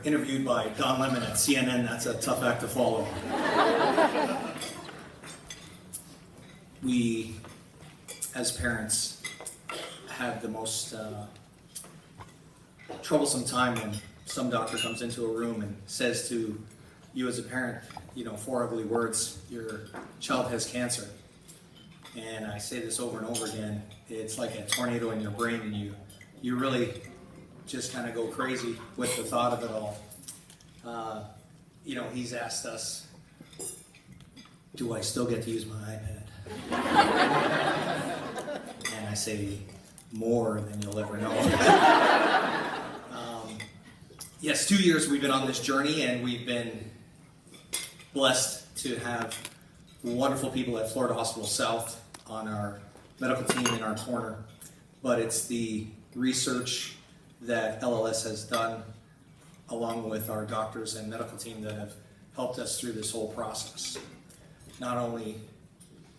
interviewed by Don Lemon at CNN. That's a tough act to follow. We, as parents, have the most troublesome time when some doctor comes into a room and says to you as a parent, 4 ugly words, your child has cancer. And I say this over and over again, it's like a tornado in your brain, and you really just kind of go crazy with the thought of it all. He's asked us, do I still get to use my iPad? And I say, more than you'll ever know. Yes, 2 years we've been on this journey, and we've been blessed to have wonderful people at Florida Hospital South on our medical team in our corner. But it's the research that LLS has done along with our doctors and medical team that have helped us through this whole process. Not only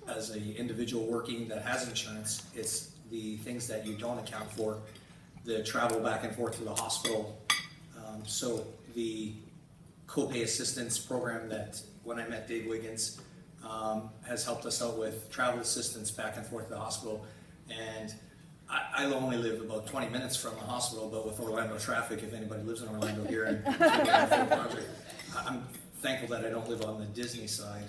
as an individual working that has insurance, it's the things that you don't account for, the travel back and forth to the hospital. So the copay assistance program that when I met Dave Wiggins has helped us out with travel assistance back and forth to the hospital. And I only live about 20 minutes from the hospital, but with Orlando traffic, if anybody lives in Orlando here and project, I'm thankful that I don't live on the Disney side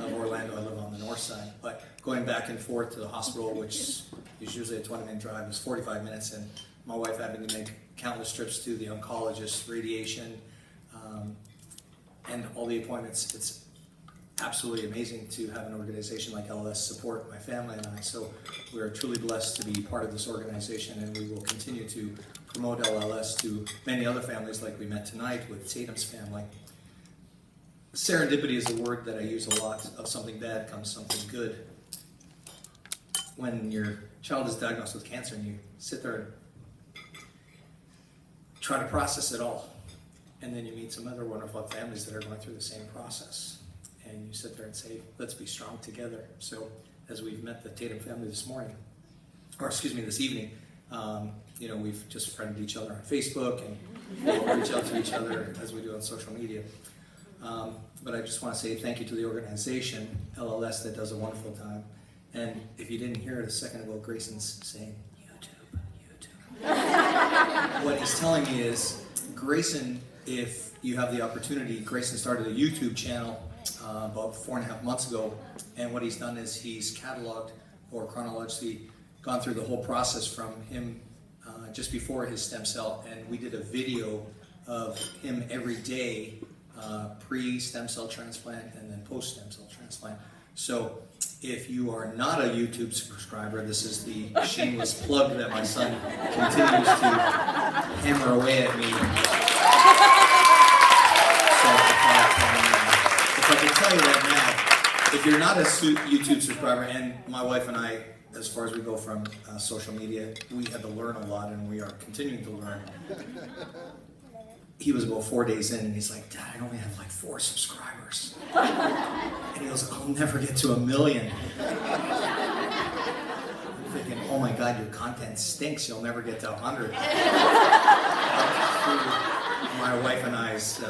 of Orlando. I live on the north side. But going back and forth to the hospital, which is usually a 20-minute drive, is 45 minutes, and my wife having to make countless trips to the oncologist, radiation, and all the appointments. It's absolutely amazing to have an organization like LLS support my family and I. So we are truly blessed to be part of this organization, and we will continue to promote LLS to many other families like we met tonight with Tatum's family. Serendipity is a word that I use a lot. Of something bad comes something good. When your child is diagnosed with cancer and you sit there and try to process it all, and then you meet some other wonderful families that are going through the same process, and you sit there and say, let's be strong together. So as we've met the Tatum family this evening, we've just friended each other on Facebook, and we'll reach out to each other as we do on social media. But I just want to say thank you to the organization, LLS, that does a wonderful time. And if you didn't hear it a second ago, Grayson's saying, YouTube. What he's telling me is, Grayson, if you have the opportunity, Grayson started a YouTube channel about 4.5 months ago, and what he's done is he's cataloged or chronologically gone through the whole process from him just before his stem cell, and we did a video of him every day, pre-stem cell transplant and then post-stem cell transplant. So if you are not a YouTube subscriber, this is the shameless plug that my son continues to hammer away at me. So if I can tell you right now, if you're not a YouTube subscriber, and my wife and I, as far as we go from social media, we had to learn a lot, and we are continuing to learn. He was about 4 days in, and he's like, Dad, I only have like 4 subscribers. And he goes, I'll never get to 1 million. I'm thinking, oh my God, your content stinks. You'll never get to 100. My wife and I's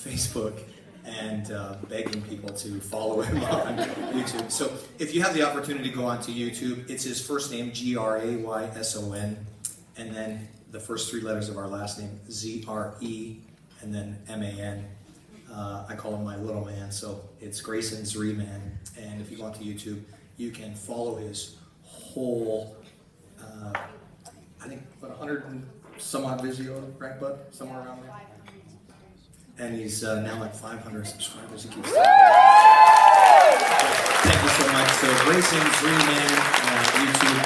Facebook, and begging people to follow him on YouTube. So if you have the opportunity to go onto YouTube, it's his first name, Grayson, and then the first 3 letters of our last name, ZRE, and then MAN. I call him my little man, so it's Grayson Zreman. And if you go onto YouTube, you can follow his whole, I think, 100 and some odd video, right, bud? Somewhere around there. And he's now like 500 subscribers. He keeps Thank you so much. So Grayson Zreman, YouTube.